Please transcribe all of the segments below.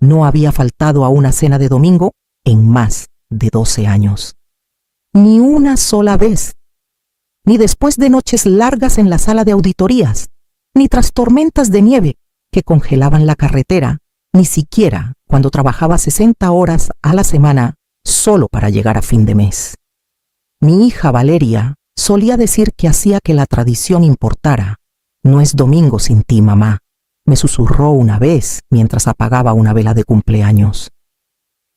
No había faltado a una cena de domingo en más de 12 años. Ni una sola vez. Ni después de noches largas en la sala de auditorías, ni tras tormentas de nieve que congelaban la carretera, ni siquiera cuando trabajaba 60 horas a la semana solo para llegar a fin de mes. Mi hija Valeria solía decir que hacía que la tradición importara. No es domingo sin ti, mamá, me susurró una vez mientras apagaba una vela de cumpleaños.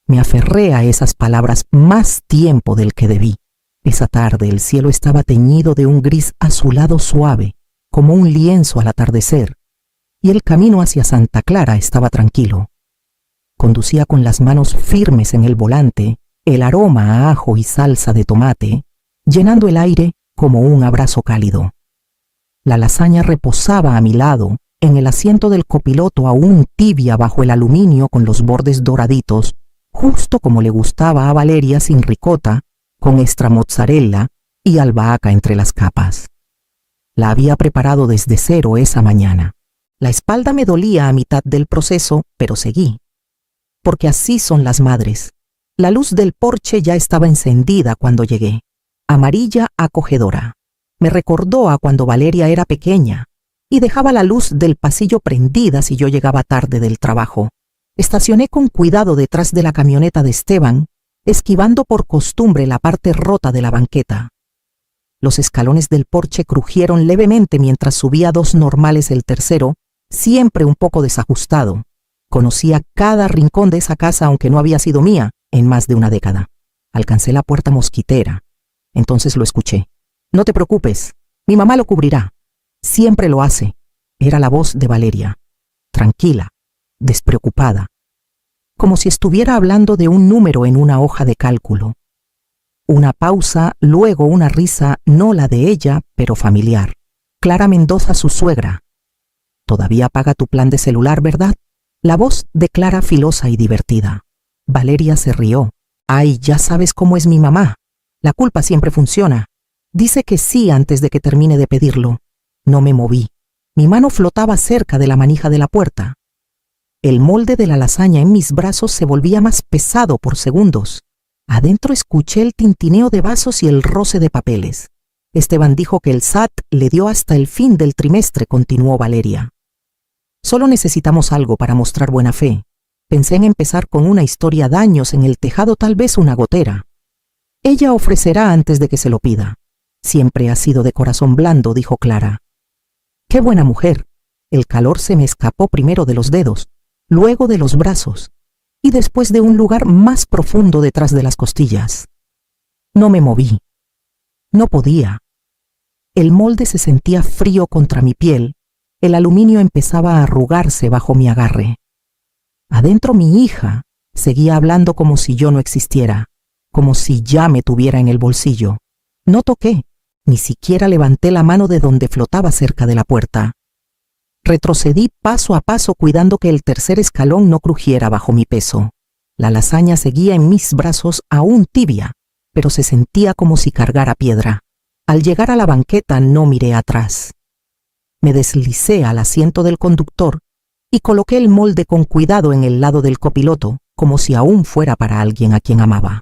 Me aferré a esas palabras más tiempo del que debí. Esa tarde el cielo estaba teñido de un gris azulado suave, como un lienzo al atardecer, y el camino hacia Santa Clara estaba tranquilo. Conducía con las manos firmes en el volante, el aroma a ajo y salsa de tomate, llenando el aire como un abrazo cálido. La lasaña reposaba a mi lado, en el asiento del copiloto aún tibia bajo el aluminio con los bordes doraditos, justo como le gustaba a Valeria, sin ricota, con extra mozzarella y albahaca entre las capas. La había preparado desde cero esa mañana. La espalda me dolía a mitad del proceso, pero seguí. Porque así son las madres. La luz del porche ya estaba encendida cuando llegué, amarilla acogedora. Me recordó a cuando Valeria era pequeña y dejaba la luz del pasillo prendida si yo llegaba tarde del trabajo. Estacioné con cuidado detrás de la camioneta de Esteban, esquivando por costumbre la parte rota de la banqueta. Los escalones del porche crujieron levemente mientras subía dos normales el tercero, siempre un poco desajustado. Conocía cada rincón de esa casa aunque no había sido mía en más de una década. Alcancé la puerta mosquitera. Entonces lo escuché. No te preocupes, mi mamá lo cubrirá. Siempre lo hace. Era la voz de Valeria. Tranquila, despreocupada. Como si estuviera hablando de un número en una hoja de cálculo. Una pausa, luego una risa, no la de ella, pero familiar. Clara Mendoza, su suegra. Todavía paga tu plan de celular, ¿verdad? La voz de Clara filosa y divertida. Valeria se rió. Ay, ya sabes cómo es mi mamá. La culpa siempre funciona. Dice que sí antes de que termine de pedirlo. No me moví. Mi mano flotaba cerca de la manija de la puerta. El molde de la lasaña en mis brazos se volvía más pesado por segundos. Adentro escuché el tintineo de vasos y el roce de papeles. Esteban dijo que el SAT le dio hasta el fin del trimestre, continuó Valeria. Solo necesitamos algo para mostrar buena fe. Pensé en empezar con una historia, daños en el tejado, tal vez una gotera. Ella ofrecerá antes de que se lo pida. Siempre ha sido de corazón blando, dijo Clara. Qué buena mujer. El calor se me escapó primero de los dedos, luego de los brazos, y después de un lugar más profundo detrás de las costillas. No me moví. No podía. El molde se sentía frío contra mi piel, el aluminio empezaba a arrugarse bajo mi agarre. Adentro mi hija seguía hablando como si yo no existiera, como si ya me tuviera en el bolsillo. No toqué, ni siquiera levanté la mano de donde flotaba cerca de la puerta. Retrocedí paso a paso cuidando que el tercer escalón no crujiera bajo mi peso. La lasaña seguía en mis brazos aún tibia, pero se sentía como si cargara piedra. Al llegar a la banqueta no miré atrás. Me deslicé al asiento del conductor y coloqué el molde con cuidado en el lado del copiloto, como si aún fuera para alguien a quien amaba.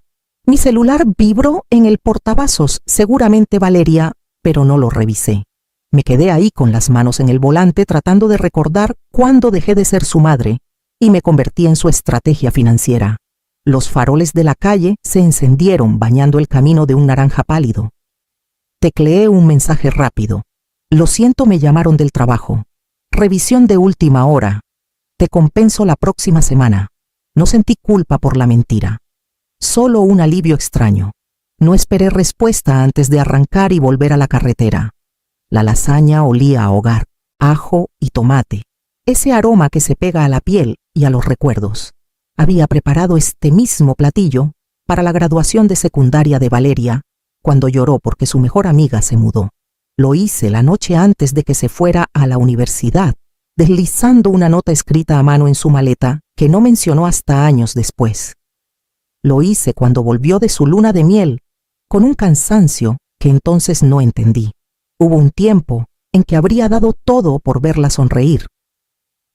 Mi celular vibró en el portavasos, seguramente Valeria, pero no lo revisé. Me quedé ahí con las manos en el volante tratando de recordar cuándo dejé de ser su madre y me convertí en su estrategia financiera. Los faroles de la calle se encendieron bañando el camino de un naranja pálido. Tecleé un mensaje rápido. Lo siento, me llamaron del trabajo. Revisión de última hora. Te compenso la próxima semana. No sentí culpa por la mentira. Solo un alivio extraño. No esperé respuesta antes de arrancar y volver a la carretera. La lasaña olía a hogar, ajo y tomate, ese aroma que se pega a la piel y a los recuerdos. Había preparado este mismo platillo para la graduación de secundaria de Valeria, cuando lloró porque su mejor amiga se mudó. Lo hice la noche antes de que se fuera a la universidad, deslizando una nota escrita a mano en su maleta que no mencionó hasta años después. Lo hice cuando volvió de su luna de miel, con un cansancio que entonces no entendí. Hubo un tiempo en que habría dado todo por verla sonreír.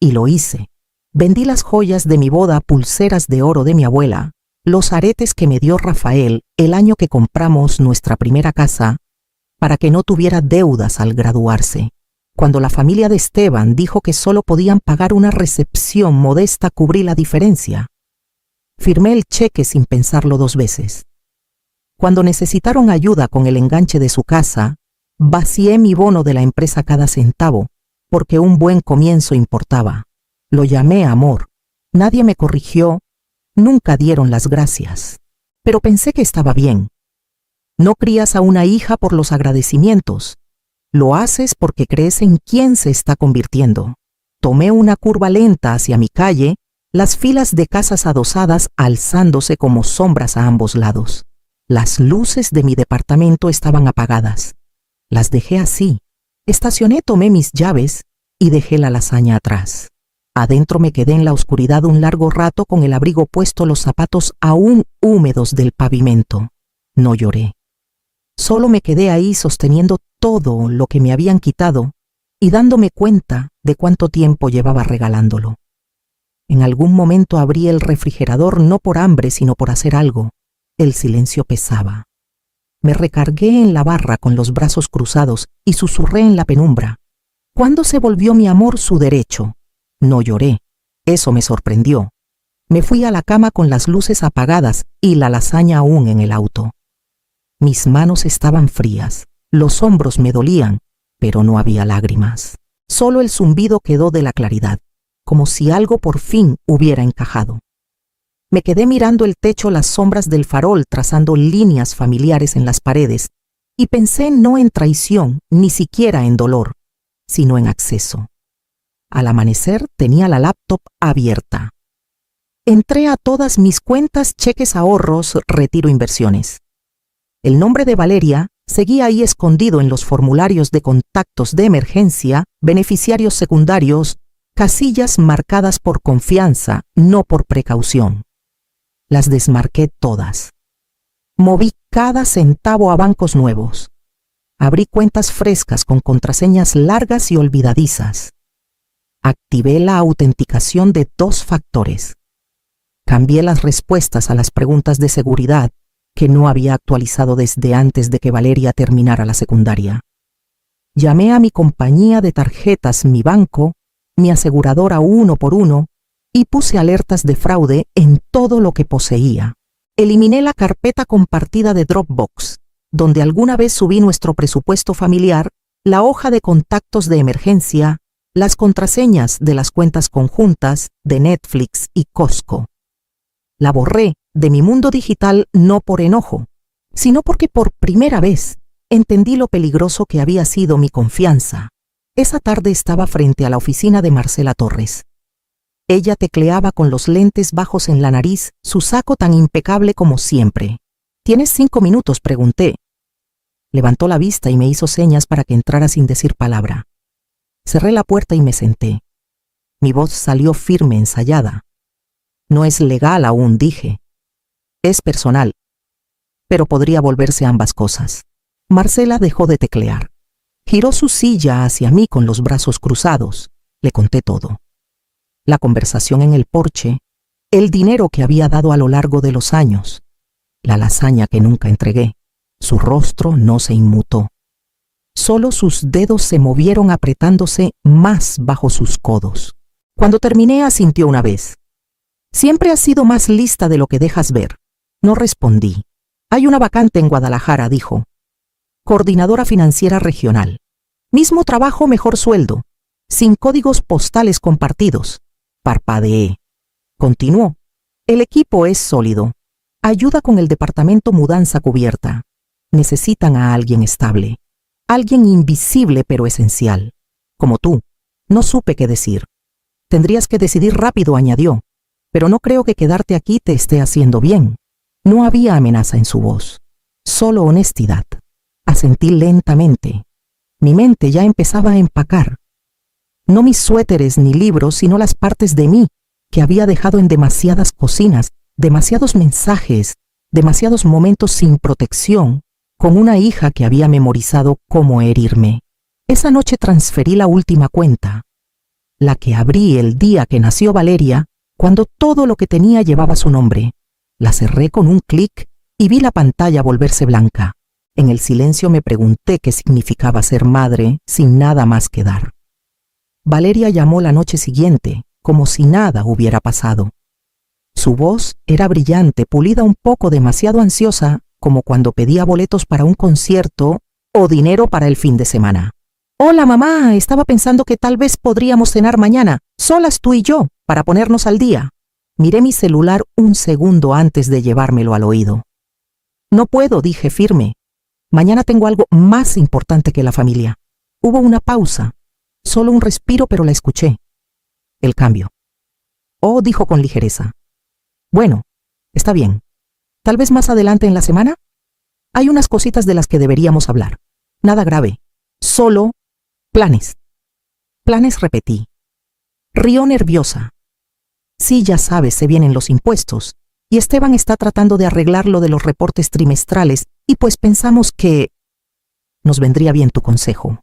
Y lo hice, Vendí las joyas de mi boda, pulseras de oro de mi abuela, los aretes que me dio Rafael el año que compramos nuestra primera casa, para que no tuviera deudas al graduarse. Cuando la familia de Esteban dijo que solo podían pagar una recepción modesta, cubrí la diferencia. Firmé el cheque sin pensarlo 2 veces. Cuando necesitaron ayuda con el enganche de su casa, vacié mi bono de la empresa cada centavo, porque un buen comienzo importaba. Lo llamé amor. Nadie me corrigió, nunca dieron las gracias. Pero pensé que estaba bien. No crías a una hija por los agradecimientos. Lo haces porque crees en quién se está convirtiendo. Tomé una curva lenta hacia mi calle, las filas de casas adosadas alzándose como sombras a ambos lados. Las luces de mi departamento estaban apagadas. Las dejé así. Estacioné, tomé mis llaves y dejé la lasaña atrás. Adentro me quedé en la oscuridad un largo rato con el abrigo puesto, los zapatos aún húmedos del pavimento. No lloré. Solo me quedé ahí sosteniendo todo lo que me habían quitado y dándome cuenta de cuánto tiempo llevaba regalándolo. En algún momento abrí el refrigerador no por hambre sino por hacer algo. El silencio pesaba. Me recargué en la barra con los brazos cruzados y susurré en la penumbra. ¿Cuándo se volvió mi amor su derecho? No lloré. Eso me sorprendió. Me fui a la cama con las luces apagadas y la lasaña aún en el auto. Mis manos estaban frías, los hombros me dolían, pero no había lágrimas. Solo el zumbido quedó de la claridad, como si algo por fin hubiera encajado. Me quedé mirando el techo, las sombras del farol trazando líneas familiares en las paredes, y pensé no en traición, ni siquiera en dolor, sino en acceso. Al amanecer tenía la laptop abierta. Entré a todas mis cuentas, cheques, ahorros, retiro, inversiones. El nombre de Valeria seguía ahí escondido en los formularios de contactos de emergencia, beneficiarios secundarios, casillas marcadas por confianza, no por precaución. Las desmarqué todas. Moví cada centavo a bancos nuevos. Abrí cuentas frescas con contraseñas largas y olvidadizas. Activé la autenticación de 2 factores. Cambié las respuestas a las preguntas de seguridad que no había actualizado desde antes de que Valeria terminara la secundaria. Llamé a mi compañía de tarjetas, mi banco, mi aseguradora uno por uno y puse alertas de fraude en todo lo que poseía. Eliminé la carpeta compartida de Dropbox, donde alguna vez subí nuestro presupuesto familiar, la hoja de contactos de emergencia, las contraseñas de las cuentas conjuntas de Netflix y Costco. La borré de mi mundo digital no por enojo, sino porque por primera vez entendí lo peligroso que había sido mi confianza. Esa tarde estaba frente a la oficina de Marcela Torres. Ella tecleaba con los lentes bajos en la nariz, su saco tan impecable como siempre. ¿Tienes 5 minutos?, pregunté. Levantó la vista y me hizo señas para que entrara sin decir palabra. Cerré la puerta y me senté. Mi voz salió firme, ensayada. No es legal aún, dije. Es personal. Pero podría volverse ambas cosas. Marcela dejó de teclear. Giró su silla hacia mí con los brazos cruzados. Le conté todo. La conversación en el porche, el dinero que había dado a lo largo de los años, la lasaña que nunca entregué. Su rostro no se inmutó. Solo sus dedos se movieron apretándose más bajo sus codos. Cuando terminé, asintió una vez. Siempre has sido más lista de lo que dejas ver. No respondí. Hay una vacante en Guadalajara, dijo. Coordinadora financiera regional. Mismo trabajo, mejor sueldo. Sin códigos postales compartidos. Parpadeé. Continuó. El equipo es sólido. Ayuda con el departamento mudanza cubierta. Necesitan a alguien estable. Alguien invisible pero esencial. Como tú. No supe qué decir. Tendrías que decidir rápido, añadió. Pero no creo que quedarte aquí te esté haciendo bien. No había amenaza en su voz. Solo honestidad. Asentí lentamente. Mi mente ya empezaba a empacar. No mis suéteres ni libros, sino las partes de mí que había dejado en demasiadas cocinas, demasiados mensajes, demasiados momentos sin protección, con una hija que había memorizado cómo herirme. Esa noche transferí la última cuenta. la que abrí el día que nació Valeria, cuando todo lo que tenía llevaba su nombre. La cerré con un clic y vi la pantalla volverse blanca. En el silencio me pregunté qué significaba ser madre sin nada más que dar. Valeria llamó la noche siguiente, como si nada hubiera pasado. Su voz era brillante, pulida, un poco demasiado ansiosa, como cuando pedía boletos para un concierto o dinero para el fin de semana. «Hola, mamá, estaba pensando que tal vez podríamos cenar mañana, solas tú y yo, para ponernos al día». Miré mi celular un segundo antes de llevármelo al oído. «No puedo», dije firme. «Mañana tengo algo más importante que la familia». Hubo una pausa, solo un respiro, pero la escuché. El cambio. «Oh», dijo con ligereza. «Bueno, está bien. Tal vez más adelante en la semana. Hay unas cositas de las que deberíamos hablar. Nada grave. Solo planes». «Planes», repetí. Rió nerviosa. «Sí, ya sabes, se vienen los impuestos. Y Esteban está tratando de arreglar lo de los reportes trimestrales y pues pensamos que nos vendría bien tu consejo».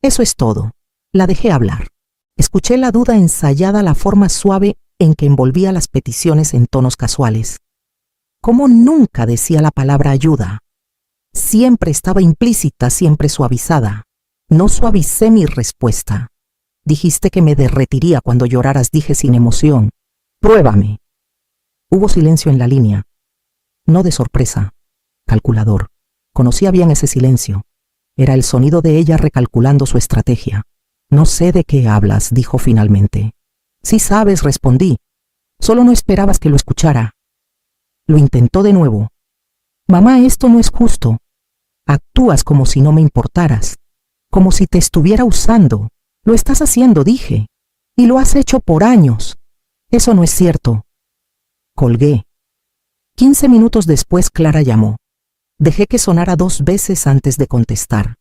Eso es todo. La dejé hablar. Escuché la duda ensayada, la forma suave en que envolvía las peticiones en tonos casuales. Cómo nunca decía la palabra ayuda. Siempre estaba implícita, siempre suavizada. No suavicé mi respuesta. «Dijiste que me derretiría cuando lloraras», dije sin emoción. «Pruébame». Hubo silencio en la línea. No de sorpresa. Calculador. Conocía bien ese silencio. Era el sonido de ella recalculando su estrategia. «No sé de qué hablas», dijo finalmente. «Sí sabes», respondí. «Solo no esperabas que lo escuchara». Lo intentó de nuevo. «Mamá, esto no es justo. Actúas como si no me importaras, como si te estuviera usando. Lo estás haciendo», dije. «Y lo has hecho por años». «Eso no es cierto». Colgué. 15 minutos después Clara llamó. Dejé que sonara 2 veces antes de contestar.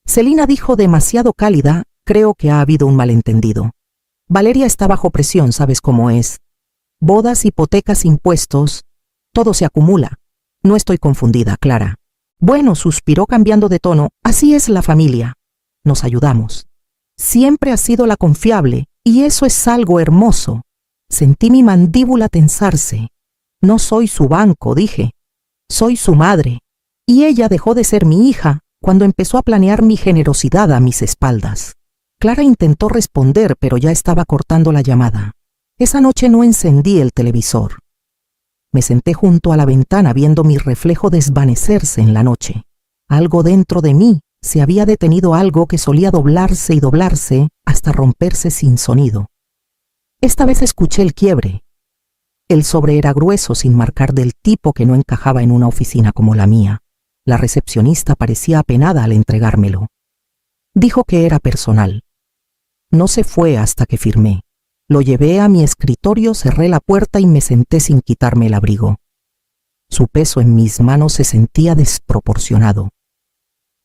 Celina dijo demasiado cálida: «Creo que ha habido un malentendido. Valeria está bajo presión, sabes cómo es. Bodas, hipotecas, impuestos, todo se acumula. No estoy confundida, Clara». «Bueno», suspiró cambiando de tono, «así es la familia. Nos ayudamos. Siempre has sido la confiable y eso es algo hermoso». Sentí mi mandíbula tensarse. «No soy su banco», dije. «Soy su madre. Y ella dejó de ser mi hija cuando empezó a planear mi generosidad a mis espaldas». Clara intentó responder, pero ya estaba cortando la llamada. Esa noche no encendí el televisor. Me senté junto a la ventana viendo mi reflejo desvanecerse en la noche. Algo dentro de mí se había detenido, algo que solía doblarse y doblarse hasta romperse sin sonido. Esta vez escuché el quiebre. El sobre era grueso, sin marcar, del tipo que no encajaba en una oficina como la mía. La recepcionista parecía apenada al entregármelo. Dijo que era personal. No se fue hasta que firmé. Lo llevé a mi escritorio, cerré la puerta y me senté sin quitarme el abrigo. Su peso en mis manos se sentía desproporcionado.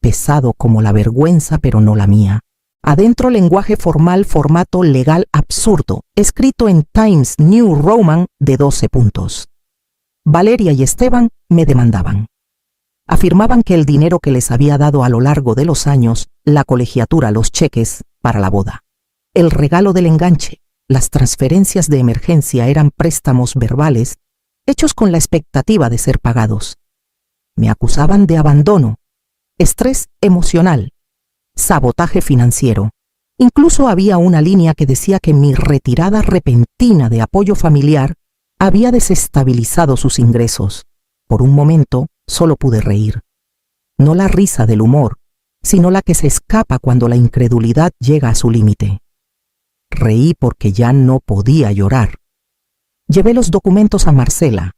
Pesado como la vergüenza, pero no la mía. Adentro, lenguaje formal, formato legal absurdo, escrito en Times New Roman de 12 puntos. Valeria y Esteban me demandaban. Afirmaban que el dinero que les había dado a lo largo de los años, la colegiatura, los cheques para la boda, el regalo del enganche, las transferencias de emergencia eran préstamos verbales hechos con la expectativa de ser pagados. Me acusaban de abandono, estrés emocional, sabotaje financiero. Incluso había una línea que decía que mi retirada repentina de apoyo familiar había desestabilizado sus ingresos. Por un momento solo pude reír. No la risa del humor, sino la que se escapa cuando la incredulidad llega a su límite. Reí porque ya no podía llorar. Llevé los documentos a Marcela.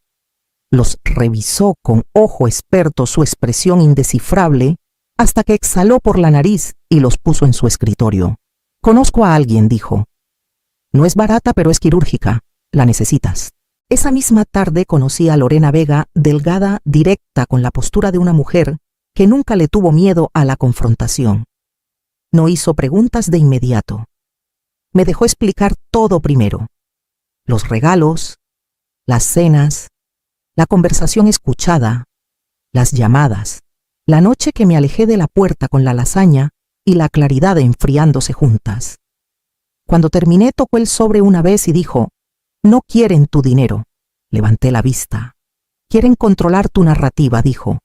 Los revisó con ojo experto, su expresión indescifrable, hasta que exhaló por la nariz y los puso en su escritorio. «Conozco a alguien», dijo. «No es barata, pero es quirúrgica. La necesitas». Esa misma tarde conocí a Lorena Vega, delgada, directa, con la postura de una mujer que nunca le tuvo miedo a la confrontación. No hizo preguntas de inmediato. Me dejó explicar todo primero. Los regalos, las cenas, la conversación escuchada, las llamadas, la noche que me alejé de la puerta con la lasaña y la claridad enfriándose juntas. Cuando terminé, tocó el sobre una vez y dijo: «No quieren tu dinero». Levanté la vista. «Quieren controlar tu narrativa», dijo.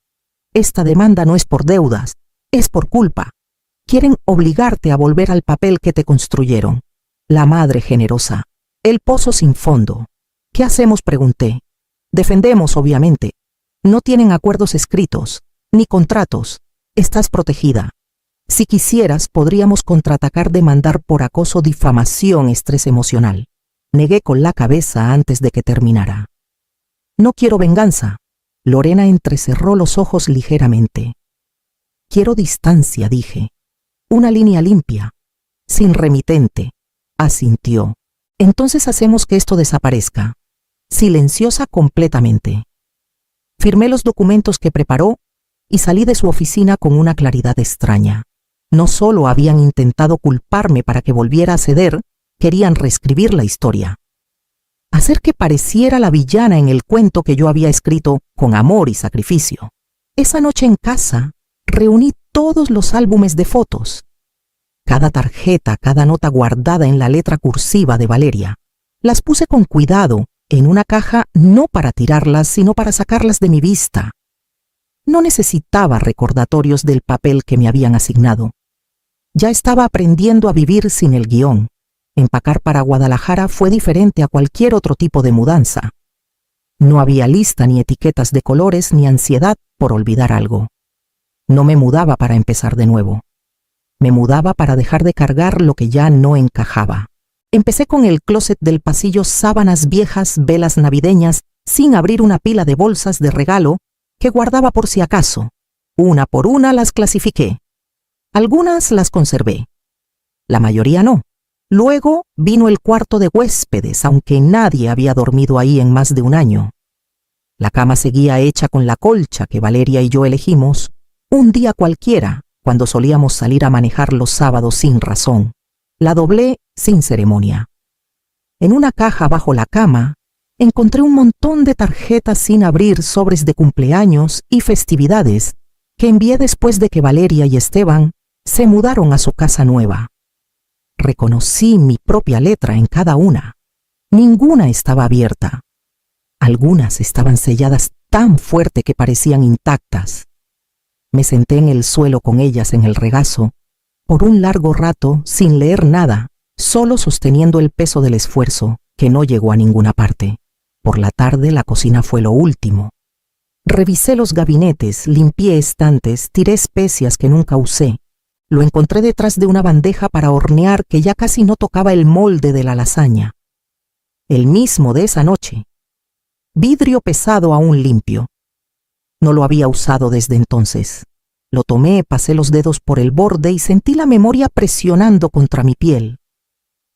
«Esta demanda no es por deudas, es por culpa. Quieren obligarte a volver al papel que te construyeron. La madre generosa. El pozo sin fondo». «¿Qué hacemos?», pregunté. «Defendemos, obviamente. No tienen acuerdos escritos, ni contratos. Estás protegida. Si quisieras, podríamos contraatacar, demandar por acoso, difamación, estrés emocional». Negué con la cabeza antes de que terminara. «No quiero venganza». Lorena entrecerró los ojos ligeramente. «Quiero distancia», dije. «Una línea limpia, sin remitente». Asintió. «Entonces hacemos que esto desaparezca». Silenciosa completamente. Firmé los documentos que preparó y salí de su oficina con una claridad extraña. No solo habían intentado culparme para que volviera a ceder, querían reescribir la historia. Hacer que pareciera la villana en el cuento que yo había escrito con amor y sacrificio. Esa noche en casa, reuní todos los álbumes de fotos. Cada tarjeta, cada nota guardada en la letra cursiva de Valeria. Las puse con cuidado en una caja, no para tirarlas, sino para sacarlas de mi vista. No necesitaba recordatorios del papel que me habían asignado. Ya estaba aprendiendo a vivir sin el guión. Empacar para Guadalajara fue diferente a cualquier otro tipo de mudanza. No había lista, ni etiquetas de colores, ni ansiedad por olvidar algo. No me mudaba para empezar de nuevo. Me mudaba para dejar de cargar lo que ya no encajaba. Empecé con el closet del pasillo, sábanas viejas, velas navideñas, sin abrir una pila de bolsas de regalo que guardaba por si acaso. Una por una las clasifiqué. Algunas las conservé. La mayoría no. Luego vino el cuarto de huéspedes, aunque nadie había dormido ahí en más de un año. La cama seguía hecha con la colcha que Valeria y yo elegimos un día cualquiera, cuando solíamos salir a manejar los sábados sin razón. La doblé sin ceremonia. En una caja bajo la cama encontré un montón de tarjetas sin abrir, sobres de cumpleaños y festividades que envié después de que Valeria y Esteban se mudaron a su casa nueva. Reconocí mi propia letra en cada una. Ninguna estaba abierta. Algunas estaban selladas tan fuerte que parecían intactas. Me senté en el suelo con ellas en el regazo por un largo rato sin leer nada, solo sosteniendo el peso del esfuerzo que no llegó a ninguna parte. Por la tarde la cocina fue lo último. Revisé los gabinetes, limpié estantes, tiré especias que nunca usé. Lo encontré detrás de una bandeja para hornear que ya casi no tocaba el molde de la lasaña. El mismo de esa noche. Vidrio pesado aún limpio. No lo había usado desde entonces. Lo tomé, pasé los dedos por el borde y sentí la memoria presionando contra mi piel.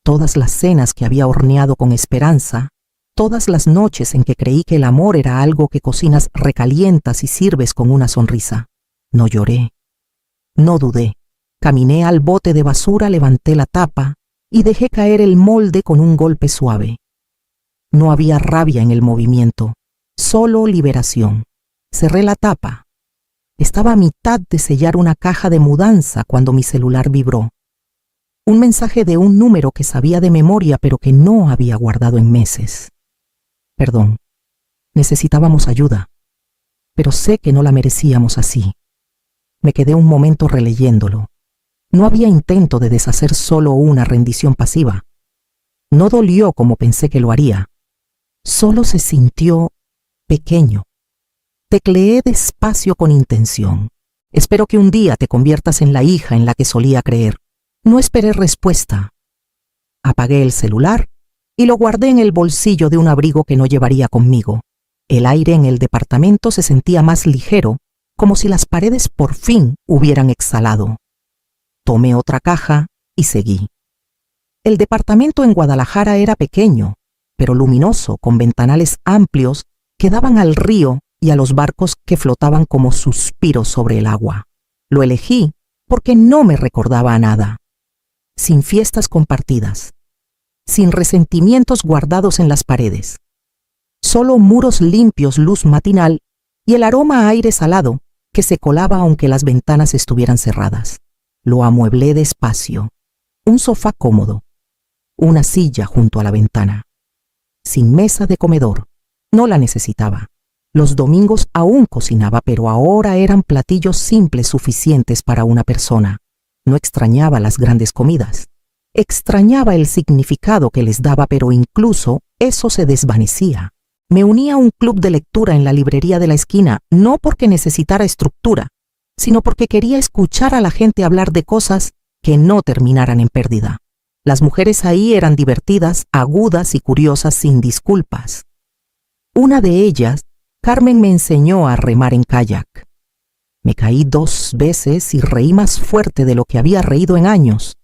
Todas las cenas que había horneado con esperanza, todas las noches en que creí que el amor era algo que cocinas, recalientas y sirves con una sonrisa. No lloré. No dudé. Caminé al bote de basura, levanté la tapa y dejé caer el molde con un golpe suave. No había rabia en el movimiento, solo liberación. Cerré la tapa. Estaba a mitad de sellar una caja de mudanza cuando mi celular vibró. Un mensaje de un número que sabía de memoria pero que no había guardado en meses. Perdón, necesitábamos ayuda, pero sé que no la merecíamos así. Me quedé un momento releyéndolo. No había intento de deshacer, solo una rendición pasiva. No dolió como pensé que lo haría. Solo se sintió pequeño. Tecleé despacio con intención. Espero que un día te conviertas en la hija en la que solía creer. No esperé respuesta. Apagué el celular y lo guardé en el bolsillo de un abrigo que no llevaría conmigo. El aire en el departamento se sentía más ligero, como si las paredes por fin hubieran exhalado. Tomé otra caja y seguí. El departamento en Guadalajara era pequeño, pero luminoso, con ventanales amplios que daban al río y a los barcos que flotaban como suspiros sobre el agua. Lo elegí porque no me recordaba a nada. Sin fiestas compartidas, sin resentimientos guardados en las paredes. Solo muros limpios, luz matinal y el aroma a aire salado que se colaba aunque las ventanas estuvieran cerradas. Lo amueblé despacio. Un sofá cómodo. una silla junto a la ventana. Sin mesa de comedor. No la necesitaba. Los domingos aún cocinaba, pero ahora eran platillos simples suficientes para una persona. No extrañaba las grandes comidas. Extrañaba el significado que les daba, pero incluso eso se desvanecía. Me uní a un club de lectura en la librería de la esquina, no porque necesitara estructura, sino porque quería escuchar a la gente hablar de cosas que no terminaran en pérdida. Las mujeres ahí eran divertidas, agudas y curiosas sin disculpas. Una de ellas, Carmen, me enseñó a remar en kayak. Me caí 2 veces y reí más fuerte de lo que había reído en años.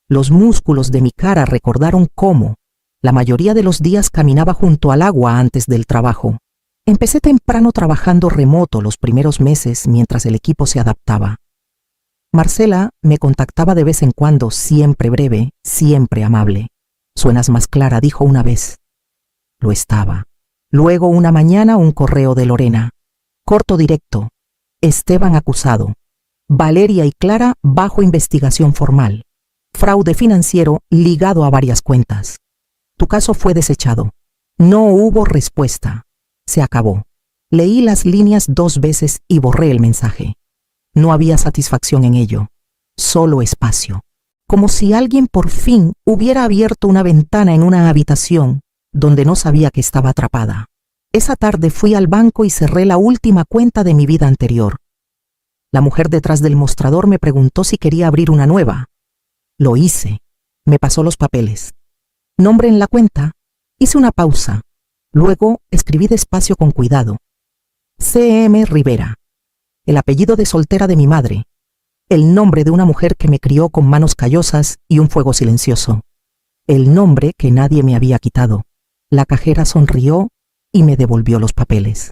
Los músculos de mi cara recordaron cómo, la mayoría de los días, caminaba junto al agua antes del trabajo. Empecé temprano trabajando remoto los primeros meses mientras el equipo se adaptaba. Marcela me contactaba de vez en cuando, siempre breve, siempre amable. «Suenas más clara», dijo una vez. Lo estaba. Luego, una mañana, un correo de Lorena. Corto, directo. Esteban acusado. Valeria y Clara bajo investigación formal. Fraude financiero ligado a varias cuentas. Tu caso fue desechado. No hubo respuesta. Se acabó. Leí las líneas 2 veces y borré el mensaje. No había satisfacción en ello. Solo espacio. Como si alguien por fin hubiera abierto una ventana en una habitación donde no sabía que estaba atrapada. Esa tarde fui al banco y cerré la última cuenta de mi vida anterior. La mujer detrás del mostrador me preguntó si quería abrir una nueva. Lo hice. Me pasó los papeles. Nombre en la cuenta. Hice una pausa. Luego escribí despacio con cuidado. C.M. Rivera. El apellido de soltera de mi madre. El nombre de una mujer que me crió con manos callosas y un fuego silencioso. El nombre que nadie me había quitado. La cajera sonrió y me devolvió los papeles.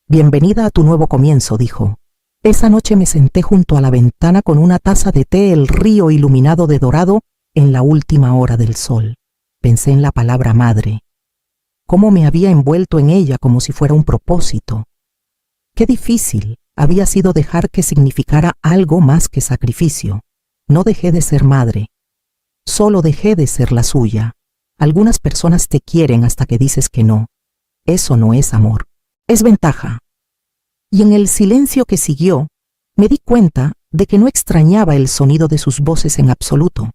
Bienvenida a tu nuevo comienzo, dijo. Esa noche me senté junto a la ventana con una taza de té, el río iluminado de dorado en la última hora del sol. Pensé en la palabra madre. Cómo me había envuelto en ella como si fuera un propósito. Qué difícil había sido dejar que significara algo más que sacrificio. No dejé de ser madre. Solo dejé de ser la suya. Algunas personas te quieren hasta que dices que no. Eso no es amor. Es ventaja. Y en el silencio que siguió, me di cuenta de que no extrañaba el sonido de sus voces en absoluto.